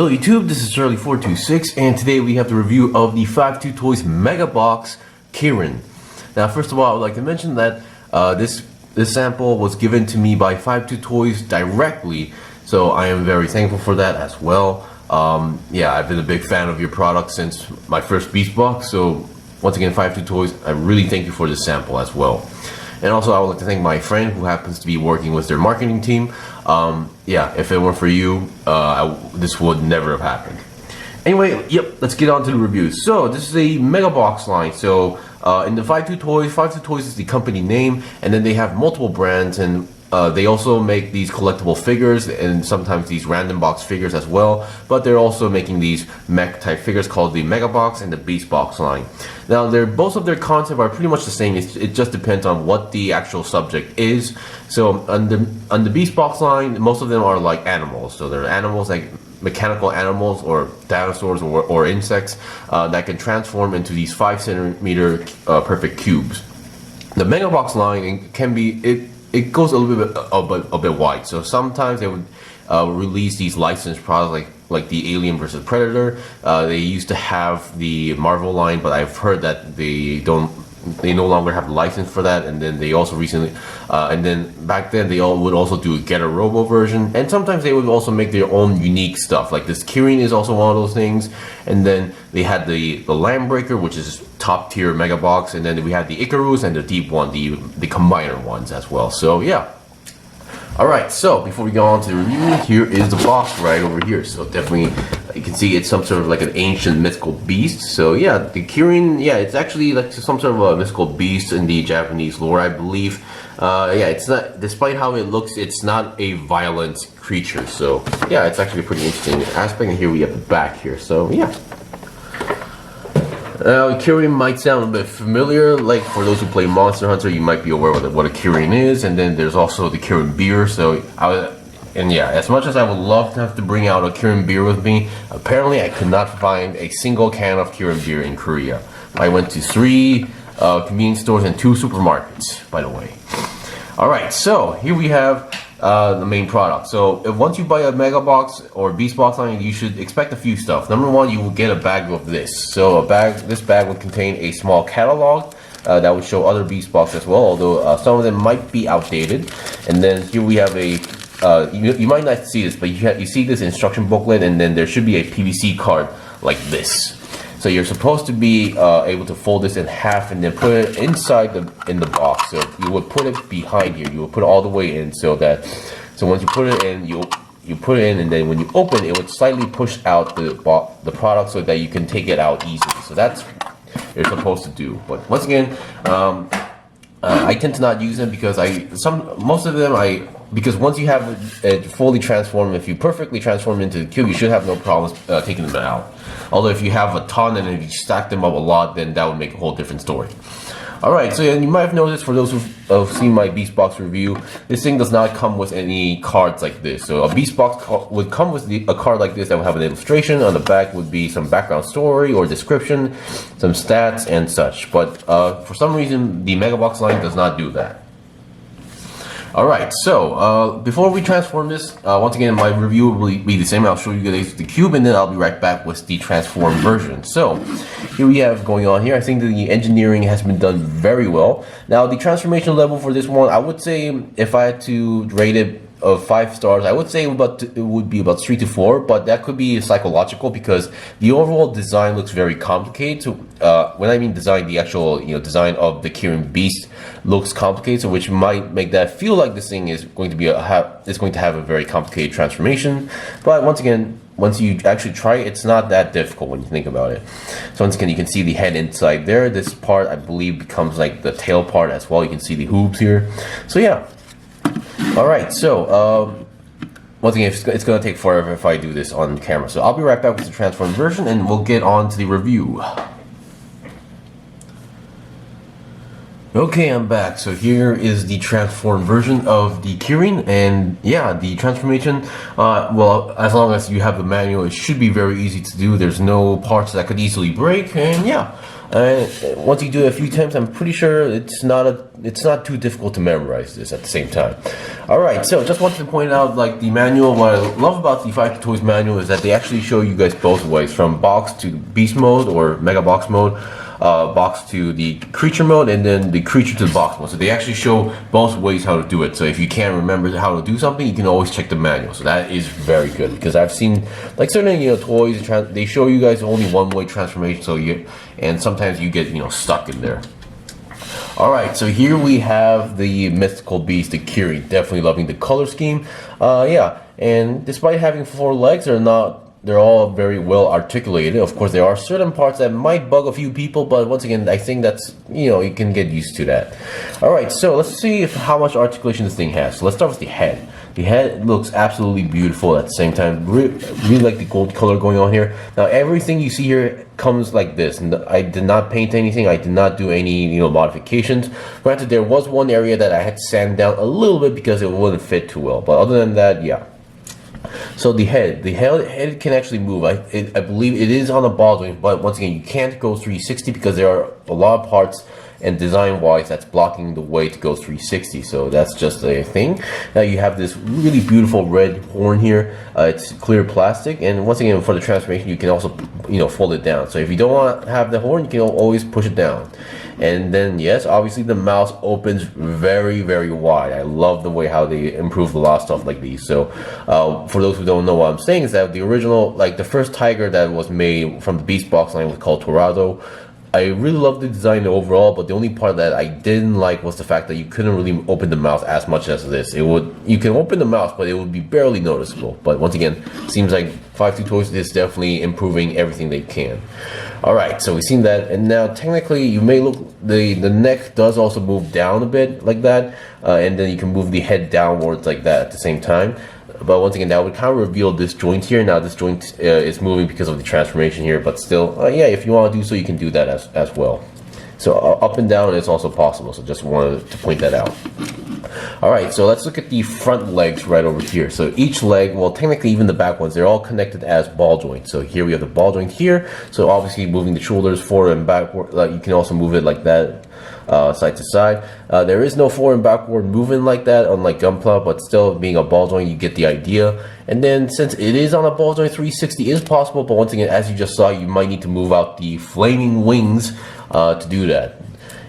Hello YouTube, this is Charlie426 and today we have the review of the 52Toys Megabox Kirin. Now first of all, I would like to mention that this sample was given to me by 52Toys directly, so I am very thankful for that as well. Yeah, I've been a big fan of your product since my first beastbox, so once again 52Toys, I really thank you for this sample as well. And also I would like to thank my friend who happens to be working with their marketing team. Yeah, if it weren't for you, this would never have happened. Anyway, yep, let's get on to the review. So this is a Megabox line. So in the 52Toys is the company name, and then they have multiple brands, and they also make these collectible figures and sometimes these random box figures as well, but they're also making these mech type figures called the Megabox and the Beastbox line. Now both of their concept are pretty much the same. It just depends on what the actual subject is. So on the Beastbox line, most of them are like animals. So they're animals like mechanical animals or dinosaurs or insects that can transform into these 5 cm perfect cubes. The Megabox line can be it goes a little bit a bit wide. So sometimes they would release these licensed products like the Alien vs Predator. They used to have the Marvel line, but I've heard that they no longer have the license for that. And then they also recently, and then back then they would also do a Get a Robo version. And sometimes they would also make their own unique stuff. Like this Kirin is also one of those things. And then they had the Landbreaker, which is top tier Megabox. And then we had the Icarus and the Deep one, the combiner ones as well. So yeah. Alright, so before we go on to the review, here is the box right over here. So definitely, you can see it's some sort of like an ancient mythical beast. So yeah, the Kirin, yeah, it's actually like some sort of a mythical beast in the Japanese lore, I believe. Yeah, it's not, despite how it looks, it's not a violent creature. So yeah, it's actually a pretty interesting aspect. And here we have the back here. So yeah. Kirin might sound a bit familiar, like for those who play Monster Hunter, you might be aware of what a Kirin is, and then there's also the Kirin beer. So, and yeah, as much as I would love to have to bring out a Kirin beer with me, apparently I could not find a single can of Kirin beer in Korea. I went to 3 convenience stores and 2 supermarkets, by the way. Alright, so here we have the main product. So once you buy a Megabox or Beastbox line, you should expect a few stuff. Number one, you will get a bag of this. So this bag would contain a small catalog that would show other Beastbox as well, although some of them might be outdated. And then here we have a you might not see this, but you see this instruction booklet, and then there should be a PVC card like this. So you're supposed to be able to fold this in half and then put it inside in the box. So you would put it behind here. You will put it all the way in, so once you put it in, you put it in, and then when you open it would slightly push out the product so that you can take it out easily. So that's what you're supposed to do. But once again, I tend to not use them because most of them because once you have it fully transformed, if you perfectly transform into the cube, you should have no problems taking them out. Although if you have a ton and if you stack them up a lot, then that would make a whole different story. Alright, so you might have noticed, for those who've seen my Beastbox review, this thing does not come with any cards like this. So a Beastbox would come with a card like this that would have an illustration. On the back would be some background story or description, some stats and such. But for some reason, the Megabox line does not do that. Alright, so before we transform this, once again my review will be the same. I'll show you guys the cube and then I'll be right back with the transformed version. So here we have going on here. I think that the engineering has been done very well. Now the transformation level for this one, I would say if I had to rate it of 5 stars, I would say it would be about 3 to 4, but that could be psychological because the overall design looks very complicated. So when I mean design, the actual design of the Kirin Beast looks complicated, so which might make that feel like this thing is going to have a very complicated transformation. But once again, once you actually try it, it's not that difficult when you think about it. So once again, you can see the head inside there. This part, I believe, becomes like the tail part as well. You can see the hooves here. So yeah. Alright, so once again, it's going to take forever if I do this on camera. So I'll be right back with the transformed version and we'll get on to the review. Okay, I'm back. So here is the transformed version of the Kirin, and yeah, the transformation, well, as long as you have the manual, it should be very easy to do. There's no parts that could easily break, and yeah, once you do it a few times, I'm pretty sure it's not too difficult to memorize this at the same time. All right, so just wanted to point out, like, the manual. What I love about the 52Toys manual is that they actually show you guys both ways, from box to beast mode or mega box mode. Box to the creature mode, and then the creature to the box mode. So they actually show both ways how to do it. So if you can't remember how to do something, you can always check the manual. So that is very good, because I've seen, like, certain toys, they show you guys only one way transformation. So and sometimes you get stuck in there. All right, so here we have the mythical beast, the Kirin. Definitely loving the color scheme. Yeah, and despite having 4 legs, they're all very well articulated. Of course, there are certain parts that might bug a few people, but once again, I think that's, you can get used to that. All right, so let's see how much articulation this thing has. So let's start with the head. The head looks absolutely beautiful at the same time. Really like the gold color going on here. Now, everything you see here comes like this. I did not paint anything. I did not do any, modifications. Granted, there was one area that I had to sand down a little bit because it wouldn't fit too well. But other than that, yeah. So the head can actually move. I believe it is on a ball joint, but once again, you can't go 360 because there are a lot of parts and design-wise that's blocking the way to go 360. So that's just a thing. Now you have this really beautiful red horn here. It's clear plastic, and once again, for the transformation, you can also fold it down. So if you don't want to have the horn, you can always push it down. And then, yes, obviously the mouth opens very, very wide. I love the way how they improve a lot of stuff like these. So for those who don't know what I'm saying, is that the original, like the first tiger that was made from the beastbox line was called Torado. I really love the design overall, but the only part that I didn't like was the fact that you couldn't really open the mouth as much as this. You can open the mouth, but it would be barely noticeable. But once again, seems like 52Toys is definitely improving everything they can. All right, so we've seen that, and now technically you may look, the neck does also move down a bit like that, and then you can move the head downwards like that at the same time. But once again, that would kind of reveal this joint here. Now this joint is moving because of the transformation here, but still, yeah, if you want to do so, you can do that as well. So up and down is also possible, so just wanted to point that out. All right, so let's look at the front legs right over here. So each leg, well, technically even the back ones, they're all connected as ball joints. So here we have the ball joint here. So obviously moving the shoulders forward and backward, you can also move it like that. Side to side. There is no forward and backward movement like that, unlike Gunpla, but still being a ball joint, you get the idea. And then since it is on a ball joint, 360 is possible, but once again, as you just saw, you might need to move out the flaming wings to do that.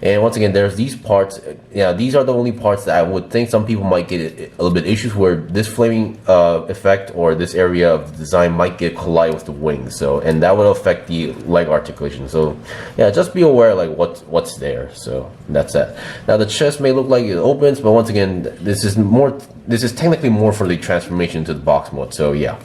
And once again, there's these parts. Yeah, these are the only parts that I would think some people might get a little bit issues, where this flaming effect or this area of the design might get collide with the wings. So, and that would affect the leg articulation. So, yeah, just be aware like what's there. So that's that. Now the chest may look like it opens, but once again, this is technically more for the transformation to the box mode. So yeah.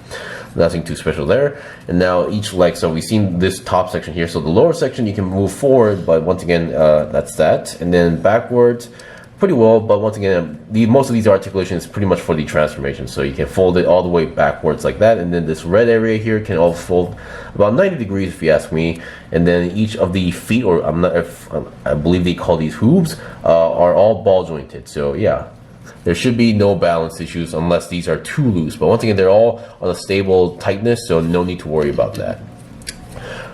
Nothing too special there. And now each leg, so we've seen this top section here. So the lower section you can move forward, but once again, that's that. And then backwards, pretty well, but once again, most of these articulations is pretty much for the transformation. So you can fold it all the way backwards like that. And then this red area here can all fold about 90 degrees if you ask me. And then each of the feet, or I believe they call these hooves, are all ball jointed. So yeah. There should be no balance issues unless these are too loose. But once again, they're all on a stable tightness, so no need to worry about that.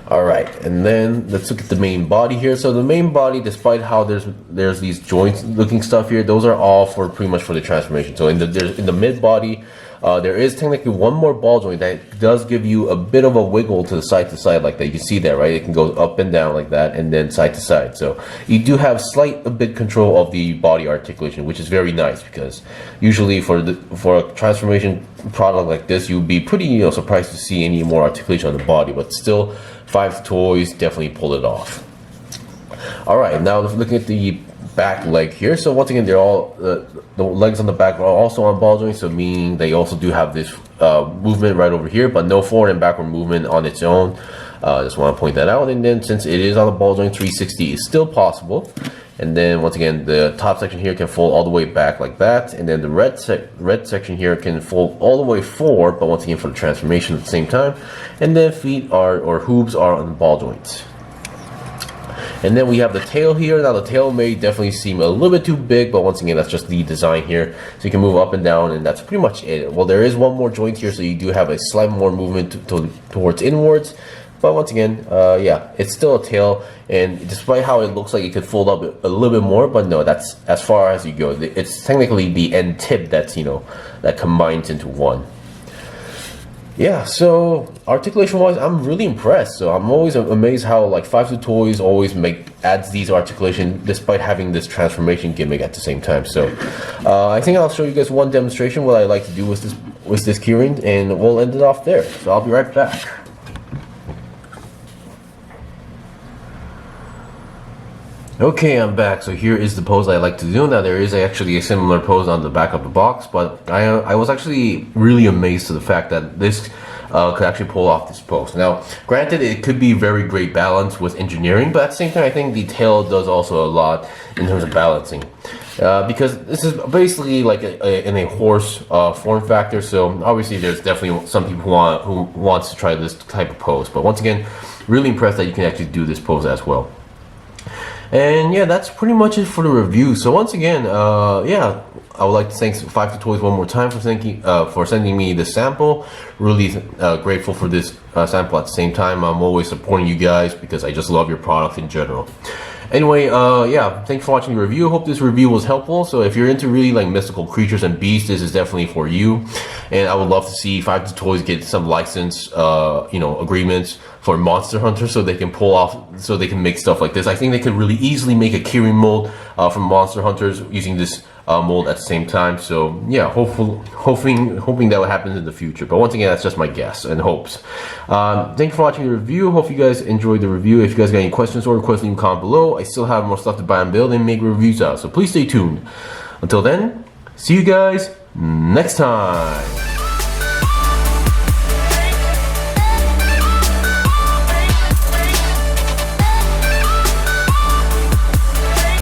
All right, and then let's look at the main body here. So the main body, despite how there's these joints looking stuff here, those are all for pretty much for the transformation. So in the mid body, there is technically one more ball joint that does give you a bit of a wiggle to side like that. You can see that, right? It can go up and down like that, and then side to side. So you do have a bit control of the body articulation, which is very nice, because usually for a transformation product like this, you'd be pretty surprised to see any more articulation on the body. But still, 52Toys definitely pulled it off. All right, now looking at the back leg here. So once again, they're all the legs on the back are also on ball joints, so meaning they also do have this movement right over here, but no forward and backward movement on its own. Just want to point that out. And then since it is on a ball joint, 360 is still possible. And then once again, the top section here can fold all the way back like that, and then the red section here can fold all the way forward, but once again for the transformation at the same time. And then feet or hooves are on the ball joints. And then we have the tail here. Now the tail may definitely seem a little bit too big, but once again, that's just the design here. So you can move up and down, and that's pretty much it. Well, there is one more joint here, so you do have a slight more movement towards inwards. But once again, yeah, it's still a tail, and despite how it looks like it could fold up a little bit more, but no, that's as far as you go. It's technically the end tip that's, you know, that combines into one. Yeah, so articulation wise, I'm really impressed. So I'm always amazed how like 52Toys always adds these articulation despite having this transformation gimmick at the same time. So I think I'll show you guys one demonstration what I like to do with this Kirin, and we'll end it off there. So I'll be right back. Okay, I'm back. So here is the pose I like to do. Now there is actually a similar pose on the back of the box, but I was actually really amazed to the fact that this could actually pull off this pose. Now, granted, it could be very great balance with engineering, but at the same time, I think the tail does also a lot in terms of balancing. Because this is basically like in a horse form factor, so obviously there's definitely some people who wants to try this type of pose. But once again, really impressed that you can actually do this pose as well. And yeah, that's pretty much it for the review. So once again, yeah, I would like to thank 52Toys one more time for sending me the sample. Really grateful for this sample. At the same time, I'm always supporting you guys because I just love your product in general. Anyway, yeah, thanks for watching the review. Hope this review was helpful. So if you're into really like mystical creatures and beasts, this is definitely for you. And I would love to see 52Toys get some license, you know, agreements for Monster Hunter, so they can pull off, so they can make stuff like this. I think they could really easily make a Kirin mold from Monster Hunters using this mold at the same time. So yeah, hoping that will happen in the future. But once again, that's just my guess and hopes. Thank you for watching the review. Hope you guys enjoyed the review. If you guys got any questions or requests, leave a comment below. I still have more stuff to buy and build and make reviews out, so please stay tuned. Until then, see you guys next time.